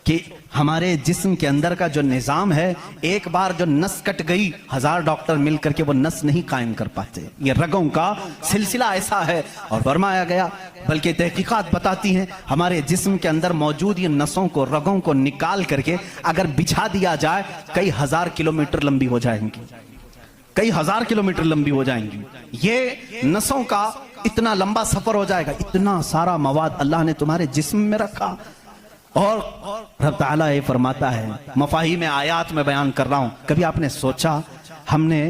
کہ ہمارے جسم کے اندر کا جو نظام ہے، ایک بار جو نس کٹ گئی 1000 ڈاکٹر مل کر کے وہ نس نہیں قائم کر پاتے۔ یہ رگوں کا سلسلہ ایسا ہے، اور فرمایا گیا بلکہ تحقیقات بتاتی ہیں ہمارے جسم کے اندر موجود یہ نسوں کو، رگوں کو نکال کر کے اگر بچھا دیا جائے کئی 1000 کلومیٹر لمبی ہو جائیں گی، کئی 1000 کلومیٹر لمبی ہو جائیں گی۔ یہ نسوں کا اتنا لمبا سفر ہو جائے گا، اتنا سارا مواد اللہ نے تمہارے جسم میں رکھا۔ اور رب تعالیٰ یہ فرماتا ہے، مفاہیم آیات میں بیان کر رہا ہوں، کبھی آپ نے سوچا ہم نے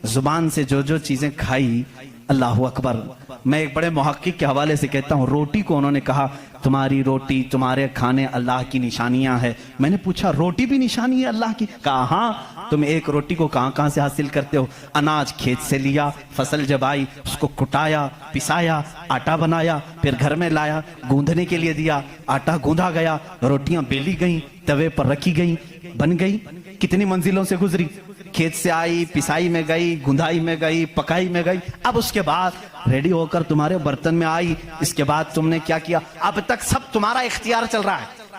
زبان سے جو جو چیزیں کھائی، اللہ اکبر، میں ایک بڑے محقق کے حوالے سے کہتا ہوں، روٹی کو انہوں نے کہا تمہاری روٹی تمہارے کھانے اللہ کی نشانیاں ہیں۔ میں نے پوچھا روٹی بھی نشانی ہے اللہ کی؟ کہا ہاں، تم ایک روٹی کو کہاں سے حاصل کرتے ہو؟ اناج کھیت سے لیا، فصل جب آئی اس کو کٹایا، پسایا، آٹا بنایا، پھر گھر میں لایا، گوندھنے کے لیے دیا، آٹا گوندھا گیا، روٹیاں بیلی گئیں، توے پر رکھی گئیں، بن گئی۔ کتنی منزلوں سے گزری، کھیت سے آئی، پسائی میں گئی، گندھائی میں گئی، پکائی میں گئی، اب اس کے بعد ریڈی ہو کر تمہارے برتن میں آئی۔ اس کے بعد تم نے کیا کیا؟ اب تک سب تمہارا اختیار چل رہا ہے،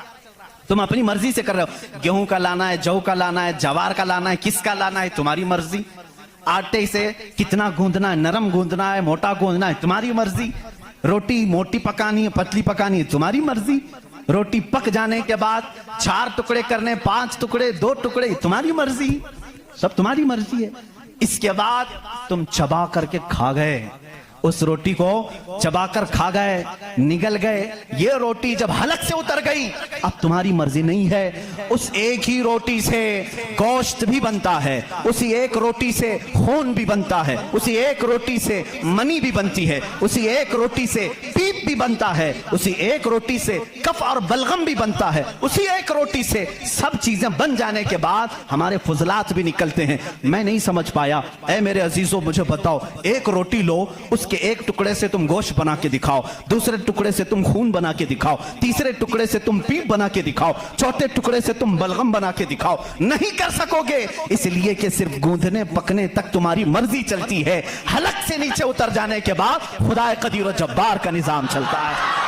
تم اپنی مرضی سے کر رہے ہو۔ گیہوں کا لانا ہے، جو کا لانا ہے، جوار کا لانا ہے، کس کا لانا ہے، تمہاری مرضی۔ آٹے سے کتنا گوندنا ہے، نرم گوندنا ہے، موٹا گوندنا ہے، تمہاری مرضی۔ روٹی موٹی پکانی ہے، پتلی پکانی ہے، تمہاری مرضی۔ روٹی پک جانے کے بعد 4 ٹکڑے کرنے، 5 ٹکڑے، 2 ٹکڑے، تمہاری مرضی، سب تمہاری مرضی ہے۔ اس کے بعد تم چبا کر کے کھا گئے، اس روٹی کو چبا کر کھا گئے، نگل گئے۔ یہ روٹی جب حلق سے اتر گئی اب تمہاری مرضی نہیں ہے۔ اس ایک ہی روٹی سے گوشت بھی بنتا ہے، اسی ایک روٹی سے خون بھی بنتا ہے، اسی ایک روٹی سے منی بھی بنتی ہے، اسی ایک روٹی سے پیپ بھی بنتا ہے، اسی ایک روٹی سے کف اور بلغم بھی بنتا ہے، اسی ایک روٹی سے سب چیزیں بن جانے کے بعد ہمارے فضلات بھی نکلتے ہیں۔ میں نہیں سمجھ پایا، اے میرے عزیزوں مجھے بتاؤ، ایک روٹی لو، اس کہ ایک ٹکڑے سے تم گوشت بنا کے دکھاؤ، دوسرے ٹکڑے سے تم خون بنا کے دکھاؤ، تیسرے ٹکڑے سے تم پیپ بنا کے دکھاؤ، چوتھے ٹکڑے سے تم بلغم بنا کے دکھاؤ، نہیں کر سکو گے، اس لیے کہ صرف گوندھنے پکنے تک تمہاری مرضی چلتی ہے، حلق سے نیچے اتر جانے کے بعد خدا قدیر و جبار کا نظام چلتا ہے۔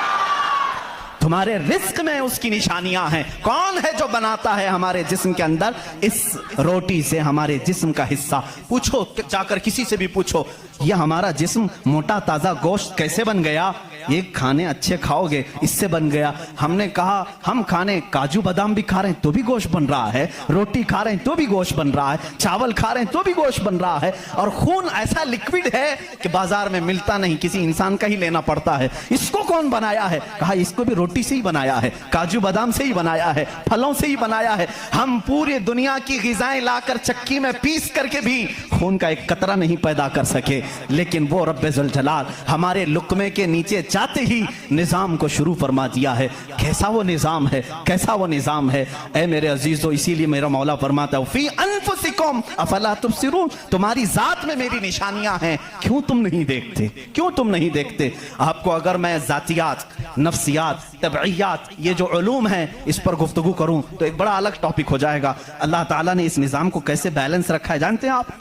تمہارے رزق میں اس کی نشانیاں ہیں۔ کون ہے جو بناتا ہے ہمارے جسم کے اندر اس روٹی سے ہمارے جسم کا حصہ؟ پوچھو، جا کر کسی سے بھی پوچھو، یہ ہمارا جسم موٹا تازہ گوشت کیسے بن گیا؟ یہ کھانے اچھے کھاؤ گے اس سے بن گیا۔ ہم نے کہا ہم کھانے کاجو بادام بھی کھا رہے ہیں تو بھی گوشت بن رہا ہے، روٹی کھا رہے ہیں تو بھی گوشت بن رہا ہے، چاول کھا رہے ہیں تو بھی گوشت بن رہا ہے، اور خون ایسا لکوڈ ہے کہ بازار میں ملتا نہیں، کسی انسان کا ہی لینا پڑتا ہے۔ اس کو کون بنایا ہے؟ کہا اس کو بھی روٹی سے ہی بنایا ہے، کاجو بادام سے ہی بنایا ہے، پھلوں سے ہی بنایا ہے۔ ہم پوری دنیا کی غذائیں لا کر چکی میں پیس کر کے بھی خون کا ایک قطرہ نہیں پیدا کر سکے، لیکن وہ رب ذوالجلال ہمارے لقمے کے نیچے چاہتے ہی نظام کو شروع فرما دیا ہے۔ کیسا وہ نظام ہے، کیسا وہ نظام ہے اے میرے عزیزو! اسی لیے میرا مولا فرماتا ہے فی انفسکم افلا تبصرون، تمہاری ذات میں میری نشانیاں ہیں، کیوں تم نہیں دیکھتے؟ کیوں تم نہیں دیکھتے؟ آپ کو اگر میں ذاتیات، نفسیات، طبعیات، یہ جو علوم ہیں اس پر گفتگو کروں تو ایک بڑا الگ ٹاپک ہو جائے گا۔ اللہ تعالیٰ نے اس نظام کو کیسے بیلنس رکھا ہے جانتے ہیں آپ؟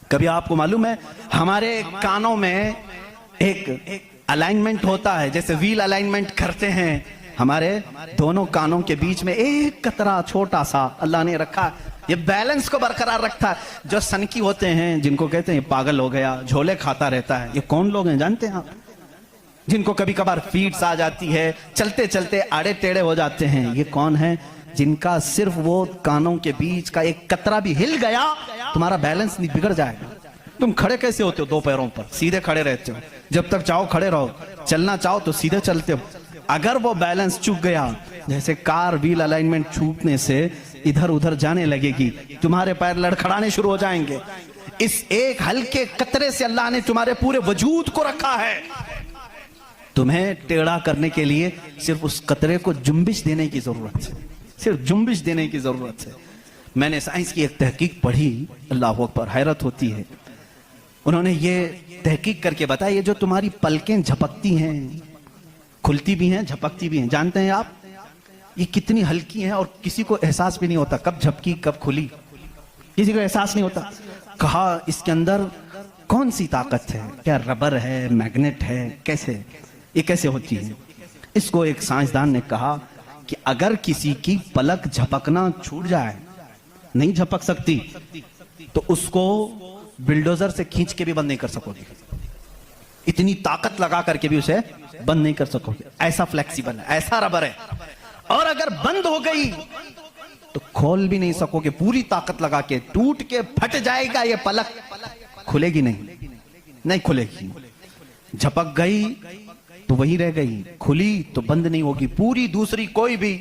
کبھی آپ کو معلوم ہے ہمارے کانوں میں ایک الائنمنٹ ہوتا ہے، جیسے ویل الائنمنٹ کرتے ہیں، ہمارے دونوں کانوں کے بیچ میں ایک قطرہ چھوٹا سا اللہ نے رکھا، یہ بیلنس کو برقرار رکھتا ہے۔ جو سنکی ہوتے ہیں، جن کو کہتے ہیں پاگل ہو گیا، جھولے کھاتا رہتا ہے، یہ کون لوگ ہیں جانتے ہیں آپ؟ جن کو کبھی کبھار فیٹس آ جاتی ہے، چلتے چلتے آڑے ٹیڑے ہو جاتے ہیں، یہ کون ہیں؟ جن کا صرف وہ کانوں کے بیچ کا ایک قطرہ بھی ہل گیا تمہارا بیلنس نہیں بگڑ جائے گا۔ تم کھڑے کیسے ہوتے ہو؟ 2 پیروں پر سیدھے کھڑے رہتے ہو، جب تک چاہو کھڑے رہو، چلنا چاہو تو سیدھے چلتے ہو۔ اگر وہ بیلنس چوک گیا، جیسے کار ویل الائنمنٹ چھوٹنے سے ادھر ادھر جانے لگے گی، تمہارے پیر لڑکھڑانے شروع ہو جائیں گے۔ اس ایک ہلکے قطرے سے اللہ نے تمہارے پورے وجود کو رکھا ہے۔ تمہیں ٹیڑھا کرنے کے لیے صرف اس قطرے کو جنبش دینے کی ضرورت ہے، صرف جنبش دینے کی ضرورت ہے۔ میں نے سائنس کی ایک تحقیق پڑھی، اللہ اکبر، حیرت ہوتی ہے۔ انہوں نے یہ تحقیق کر کے بتایا، یہ جو تمہاری پلکیں جھپکتی ہیں، کھلتی بھی ہیں، جھپکتی بھی ہیں، جانتے ہیں آپ یہ کتنی ہلکی ہیں اور کسی کو احساس بھی نہیں ہوتا کب جھپکی کب کھلی، کسی کو احساس نہیں ہوتا۔ کہا اس کے اندر کون سی طاقت ہے، کیا ربر ہے، میگنیٹ ہے، کیسے یہ کیسے ہوتی ہے؟ اس کو ایک سائنسدان نے کہا کہ اگر کسی کی پلک جھپکنا چھوٹ جائے، نہیں جھپک سکتی، تو اس کو بلڈوزر سے کھینچ کے بھی بند نہیں کر سکو گے، اتنی طاقت لگا کر کے بھی اسے بند نہیں کر سکو گے، ایسا فلیکسیبل ہے، ایسا ربر ہے۔ اور اگر بند ہو گئی تو کھول بھی نہیں سکو گے، پوری طاقت لگا کے ٹوٹ کے پھٹ جائے گا یہ پلک، کھلے گی نہیں کھلے گی۔ جھپک گئی تو وہی رہ گئی، کھلی تو بند نہیں ہوگی، پوری دوسری کوئی بھی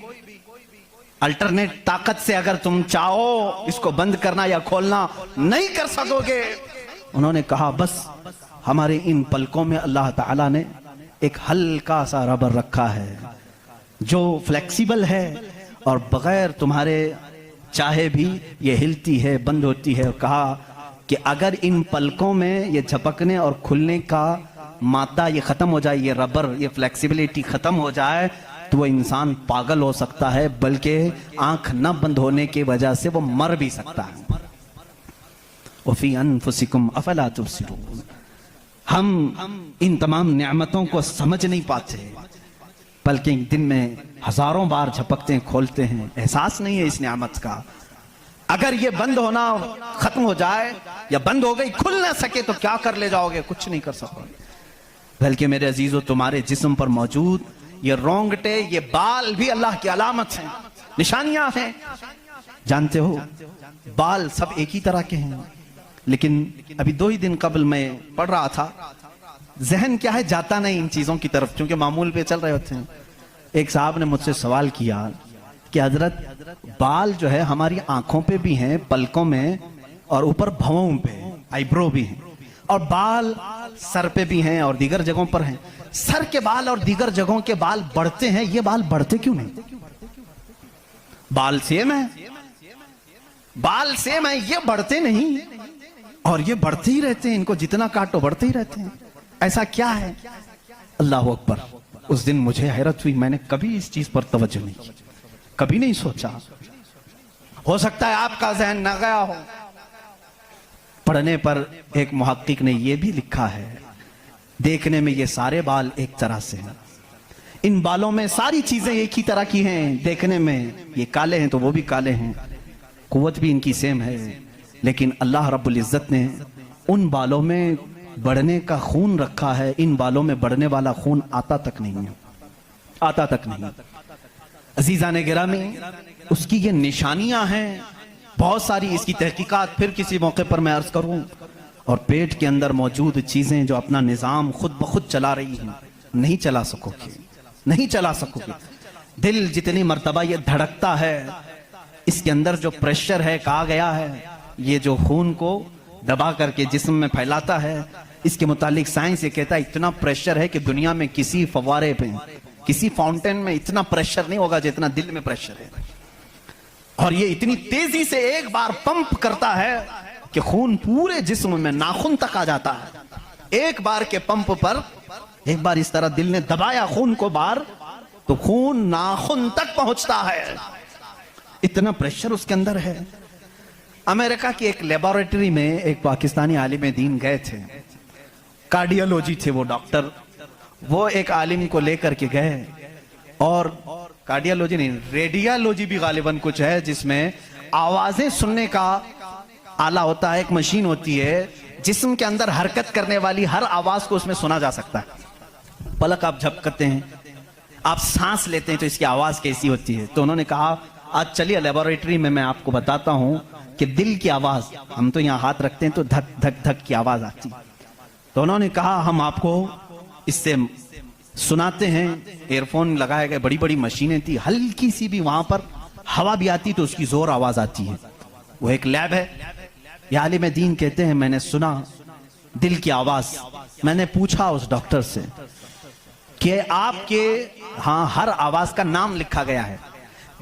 الٹرنیٹ طاقت سے اگر تم چاہو اس کو بند کرنا یا کھولنا نہیں کر سکو گے۔ انہوں نے کہا بس ہمارے ان پلکوں میں اللہ تعالیٰ نے ایک ہلکا سا ربر رکھا ہے جو فلیکسیبل ہے اور بغیر تمہارے چاہے بھی یہ ہلتی ہے، بند ہوتی ہے۔ اور کہا کہ اگر ان پلکوں میں یہ جھپکنے اور کھلنے کا مادہ یہ ختم ہو جائے، یہ ربر، یہ فلیکسیبلٹی ختم ہو جائے تو وہ انسان پاگل ہو سکتا ہے، بلکہ آنکھ نہ بند ہونے کی وجہ سے وہ مر بھی سکتا ہے۔ وَفِي أَنفُسِكُمْ أَفَلَا تُبْصِرُونَ۔ ہم ان تمام نعمتوں کو سمجھ نہیں پاتے، بلکہ دن میں ہزاروں بار جھپکتے ہیں، کھولتے ہیں، احساس نہیں ہے اس نعمت کا۔ اگر یہ بند ہونا ختم ہو جائے یا بند ہو گئی، کھل نہ سکے تو کیا کر لے جاؤ گے؟ کچھ نہیں کر سکو گے۔ بلکہ میرے عزیزو، تمہارے جسم پر موجود یہ رونگٹے، یہ بال بھی اللہ کی علامت ہیں، نشانیاں ہیں۔ جانتے ہو بال سب ایک ہی طرح کے ہیں، لیکن ابھی 2 ہی دن قبل میں پڑھ رہا تھا، ذہن کیا ہے جاتا نہیں ان چیزوں کی طرف، کیونکہ معمول پہ چل رہے ہوتے ہیں۔ ایک صاحب نے مجھ سے سوال کیا کہ حضرت بال جو ہے ہماری آنکھوں پہ بھی ہیں، پلکوں میں، اور اوپر بھووں پہ، آئیبرو بھی ہیں، اور بال سر پہ بھی ہیں اور دیگر جگہوں پر ہیں۔ سر کے بال اور دیگر جگہوں کے بال بڑھتے ہیں، یہ بال بڑھتے کیوں نہیں؟ بال سیم ہے، بال سیم ہے، یہ بڑھتے نہیں، اور یہ بڑھتے ہی رہتے ہیں، ان کو جتنا کاٹو بڑھتے ہی رہتے ہیں۔ ایسا کیا ہے؟ اللہ اکبر۔ اس دن مجھے حیرت ہوئی، میں نے کبھی اس چیز پر توجہ نہیں کی، کبھی نہیں سوچا۔ ہو سکتا ہے آپ کا ذہن نہ گیا ہو۔ پڑھنے پر ایک محقق نے یہ بھی لکھا ہے، دیکھنے میں یہ سارے بال ایک طرح سے ہیں، ان بالوں میں ساری چیزیں ایک ہی طرح کی ہیں، دیکھنے میں یہ کالے ہیں تو وہ بھی کالے ہیں، قوت بھی ان کی سیم ہے، لیکن اللہ رب العزت نے ان بالوں میں بڑھنے کا خون رکھا ہے، ان بالوں میں بڑھنے والا خون آتا تک نہیں ہے، آتا تک نہیں۔ عزیزان گرامی، اس کی یہ نشانیاں ہیں بہت ساری، اس کی تحقیقات پھر کسی موقع پر میں عرض کروں۔ اور پیٹ کے اندر موجود چیزیں جو اپنا نظام خود بخود چلا رہی ہیں، نہیں چلا سکو گے، نہیں چلا سکو گے۔ دل جتنی مرتبہ یہ دھڑکتا ہے، اس کے اندر جو پریشر ہے، کہا گیا ہے یہ جو خون کو دبا کر کے جسم میں پھیلاتا ہے، اس کے متعلق سائنس یہ کہتا ہے اتنا پریشر ہے کہ دنیا میں کسی فوارے پہ، کسی فاؤنٹین میں اتنا پریشر نہیں ہوگا جتنا دل میں پریشر ہے، اور یہ اتنی تیزی سے ایک بار پمپ کرتا ہے کہ خون پورے جسم میں ناخن تک آ جاتا ہے۔ ایک بار کے پمپ پر ایک بار اس طرح دل نے دبایا خون کو بار، تو خون ناخن تک پہنچتا ہے، اتنا پریشر اس کے اندر ہے۔ امریکہ کی ایک لیبارٹری میں ایک پاکستانی عالم دین گئے تھے، کارڈیالوجی تھے وہ ڈاکٹر، وہ ایک عالم کو لے کر کے گئے، اور کارڈیالوجی نہیں، ریڈیالوجی بھی غالباً کچھ ہے، جس میں آوازیں سننے کا آلہ ہوتا ہے، ایک مشین ہوتی ہے جسم کے اندر حرکت کرنے والی ہر آواز کو اس میں سنا جا سکتا ہے۔ پلک آپ جھپکتے ہیں، آپ سانس لیتے ہیں تو اس کی آواز کیسی ہوتی ہے۔ تو انہوں نے کہا آج چلیے لیبارٹری میں آپ کو بتاتا ہوں کہ دل کی آواز، ہم تو یہاں ہاتھ رکھتے ہیں تو دھک دھک دھک کی آواز آتی۔ تو انہوں نے کہا ہم آپ کو اس سے سناتے ہیں، ایئر فون لگائے گئے، بڑی بڑی مشینیں تھی، ہلکی سی بھی وہاں پر ہوا بھی آتی تو اس کی زور آواز آتی ہے۔ وہ ایک لیب ہے، یہ عالم دین کہتے ہیں میں نے سنا دل کی آواز۔ میں نے پوچھا اس ڈاکٹر سے کہ آپ کے ہاں ہر آواز کا نام لکھا گیا ہے،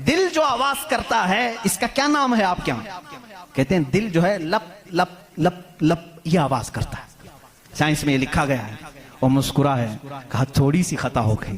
دل جو آواز کرتا ہے اس کا کیا نام ہے آپ کے ہاں؟ کہتے ہیں دل جو ہے لپ لپ لپ لپ یہ آواز کرتا ہے، سائنس میں یہ لکھا گیا ہے۔ وہ مسکرا ہے، کہا تھوڑی سی خطا ہو گئی،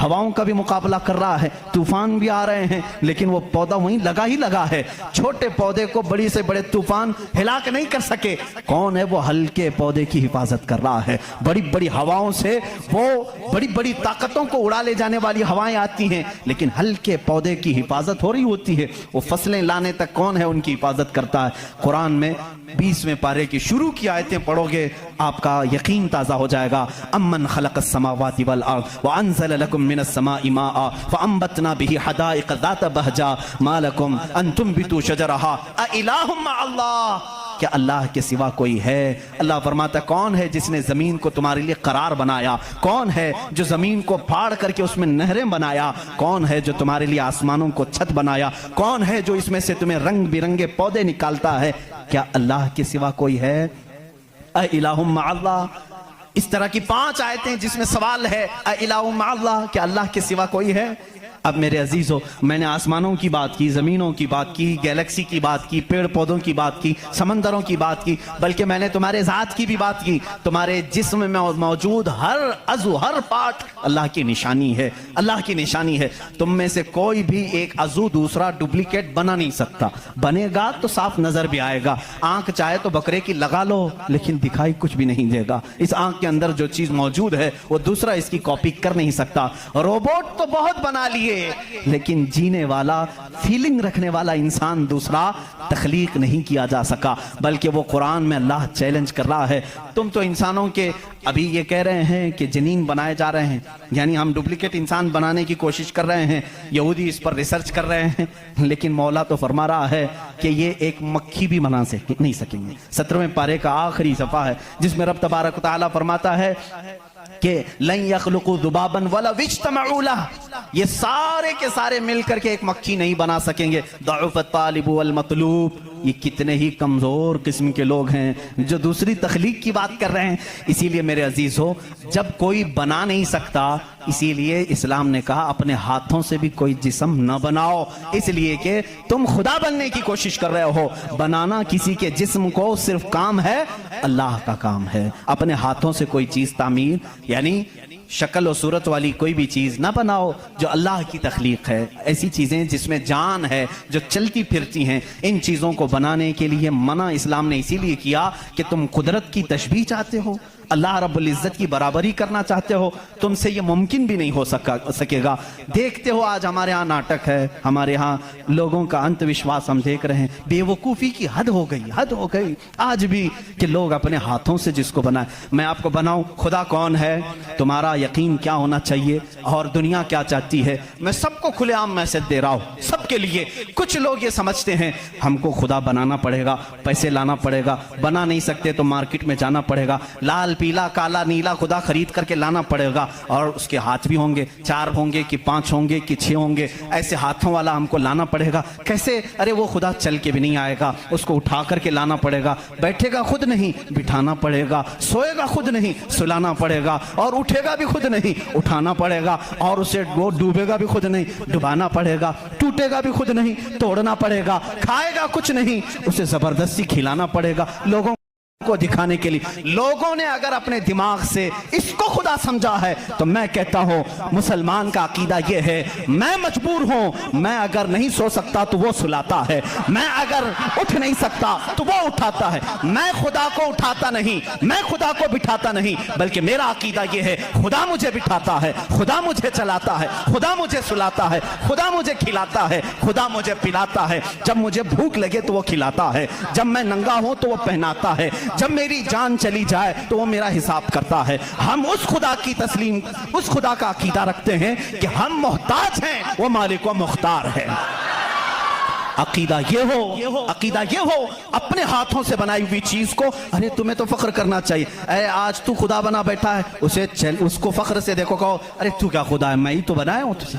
ہواؤں کا بھی مقابلہ کر رہا ہے, طوفان بھی آ رہے ہیں لیکن وہ پودا وہیں لگا ہی لگا ہے. چھوٹے پودے کو بڑی سے بڑے طوفان ہلاک نہیں کر سکے. کون ہے وہ ہلکے پودے کی حفاظت کر رہا ہے. بڑی بڑی ہواؤں سے وہ بڑی بڑی طاقتوں کو اڑا لے جانے والی ہوائیں آتی ہیں لیکن ہلکے پودے کی حفاظت ہو رہی ہوتی ہے. وہ فصلیں لانے تک کون ہے ان کی حفاظت کرتا ہے. قرآن میں 20ویں پارے کی شروع کی آیتیں پڑھو گے آپ کا یقین تازہ ہو جائے گا. امن خلق السماوات والارض وانزل لكم من السماء ماء فانبتنا به حدائق ذات بهجا ما لكم ان تنبتوا شجرها االہ مع اللہ. کیا اللہ کے سوا کوئی ہے؟ اللہ فرماتا کون ہے جس نے زمین کو تمہارے لیے قرار بنایا؟ کون ہے جو زمین کو پھاڑ کر کے اس میں نہریں بنایا؟ کون ہے جو تمہارے لیے آسمانوں کو چھت بنایا؟ کون ہے جو اس میں سے تمہیں رنگ برنگے پودے نکالتا ہے؟ کیا اللہ کے سوا کوئی ہے؟ اِلَٰهٌ مَّعَ اللَّهِ. اس طرح کی 5 آیتیں جس میں سوال ہے اِلَٰهٌ مَّعَ اللَّهِ, کیا اللہ کے سوا کوئی ہے؟ اب میرے عزیزو, میں نے آسمانوں کی بات کی, زمینوں کی بات کی, گیلیکسی کی بات کی, پیڑ پودوں کی بات کی, سمندروں کی بات کی, بلکہ میں نے تمہارے ذات کی بھی بات کی. تمہارے جسم میں موجود ہر عضو, ہر پارٹ اللہ کی نشانی ہے, اللہ کی نشانی ہے. تم میں سے کوئی بھی ایک عضو دوسرا ڈپلیکیٹ بنا نہیں سکتا. بنے گا تو صاف نظر بھی آئے گا. آنکھ چاہے تو بکرے کی لگا لو لیکن دکھائی کچھ بھی نہیں دے گا. اس آنکھ کے اندر جو چیز موجود ہے وہ دوسرا اس کی کاپی کر نہیں سکتا. روبوٹ تو بہت بنا لیے لیکن جینے والا, فیلنگ رکھنے والا انسان دوسرا تخلیق نہیں کیا جا سکا. بلکہ وہ قرآن میں اللہ چیلنج کر رہا ہے, تم تو انسانوں کے ابھی یہ کہہ رہے ہیں کہ جنین بنائے جا رہے ہیں, یعنی ہم ڈپلیکیٹ انسان بنانے کی کوشش کر رہے ہیں. یہودی اس پر ریسرچ کر رہے ہیں لیکن مولا تو فرما رہا ہے کہ یہ ایک مکھی بھی بنا نہیں سکیں گے. 17ویں پارے کا آخری صفحہ ہے جس میں رب تبارک و تعالیٰ فرماتا ہے کہ لن يخلقوا ذبابا ولو اجتمعوا له, یہ سارے کے سارے مل کر کے ایک مکھی نہیں بنا سکیں گے. ضعف الطالب والمطلوب, یہ کتنے ہی کمزور قسم کے لوگ ہیں جو دوسری تخلیق کی بات کر رہے ہیں. اسی لیے میرے عزیز ہو, جب کوئی بنا نہیں سکتا اسی لیے اسلام نے کہا اپنے ہاتھوں سے بھی کوئی جسم نہ بناؤ, اس لیے کہ تم خدا بننے کی کوشش کر رہے ہو. بنانا کسی کے جسم کو صرف کام ہے, اللہ کا کام ہے. اپنے ہاتھوں سے کوئی چیز تعمیر یعنی شکل و صورت والی کوئی بھی چیز نہ بناؤ جو اللہ کی تخلیق ہے. ایسی چیزیں جس میں جان ہے, جو چلتی پھرتی ہیں, ان چیزوں کو بنانے کے لیے منع اسلام نے اسی لیے کیا کہ تم قدرت کی تشبیہ چاہتے ہو, اللہ رب العزت کی برابری کرنا چاہتے ہو, تم سے یہ ممکن بھی نہیں ہو سکے گا. دیکھتے ہو آج ہمارے ہاں ناٹک ہے, ہمارے ہاں لوگوں کا انت وشواس ہم دیکھ رہے ہیں. بے وقوفی کی حد ہو گئی, حد ہو گئی آج بھی کہ لوگ اپنے ہاتھوں سے جس کو بنائیں. میں آپ کو بناؤں, خدا کون ہے, تمہارا یقین کیا ہونا چاہیے اور دنیا کیا چاہتی ہے. میں سب کو کھلے عام میسج دے رہا ہوں, سب کے لیے. کچھ لوگ یہ سمجھتے ہیں ہم کو خدا بنانا پڑے گا, پیسے لانا پڑے گا, بنا نہیں سکتے تو مارکیٹ میں جانا پڑے گا, لال پیلا کالا نیلا خدا خرید کر کے لانا پڑے گا, اور اس کے ہاتھ بھی ہوں گے, 4 ہوں گے کہ 5 ہوں گے کہ 6 ہوں گے, ایسے ہاتھوں والا ہم کو لانا پڑے گا. کیسے؟ ارے وہ خدا چل کے بھی نہیں آئے گا, اس کو اٹھا کر کے لانا پڑے گا. بیٹھے گا خود نہیں, بٹھانا پڑے گا. سوئے گا خود نہیں, سلانا پڑے گا. اور اٹھے گا بھی خود نہیں, اٹھانا پڑے گا. اور اسے وہ ڈوبے گا بھی خود نہیں, ڈبانا پڑے گا. ٹوٹے گا بھی خود نہیں, توڑنا پڑے گا. کھائے گا کچھ نہیں, اسے زبردستی کھلانا پڑے گا. لوگوں کو دکھانے کے لیے. لوگوں نے اگر اپنے دماغ سے اس کو خدا سمجھا ہے تو میں کہتا ہوں مسلمان کا عقیدہ یہ ہے, میں مجبور ہوں, میں اگر نہیں سو سکتا تو وہ سلاتا ہے, میں اگر اٹھ نہیں سکتا تو وہ اٹھاتا ہے. میں خدا کو اٹھاتا نہیں, میں خدا کو بٹھاتا نہیں, بلکہ میرا عقیدہ یہ ہے خدا مجھے بٹھاتا ہے, خدا مجھے چلاتا ہے, خدا مجھے سلاتا ہے, خدا مجھے کھلاتا ہے, خدا مجھے پلاتا ہے. جب مجھے بھوک لگے تو وہ کھلاتا ہے, جب میں ننگا ہوں تو وہ پہناتا ہے, جب میری جان چلی جائے تو وہ میرا حساب کرتا ہے. ہم اس خدا کی تسلیم, اس خدا کا عقیدہ رکھتے ہیں کہ ہم محتاج ہیں, وہ مالک و مختار ہے. عقیدہ یہ ہو, عقیدہ یہ ہو, اپنے ہاتھوں سے بنائی ہوئی چیز کو, ارے تمہیں تو فخر کرنا چاہیے. اے آج تو خدا بنا بیٹھا ہے, اسے اس کو فخر سے دیکھو, کہو ارے تو کیا خدا ہے, میں ہی تو بنایا ہوں تجھے.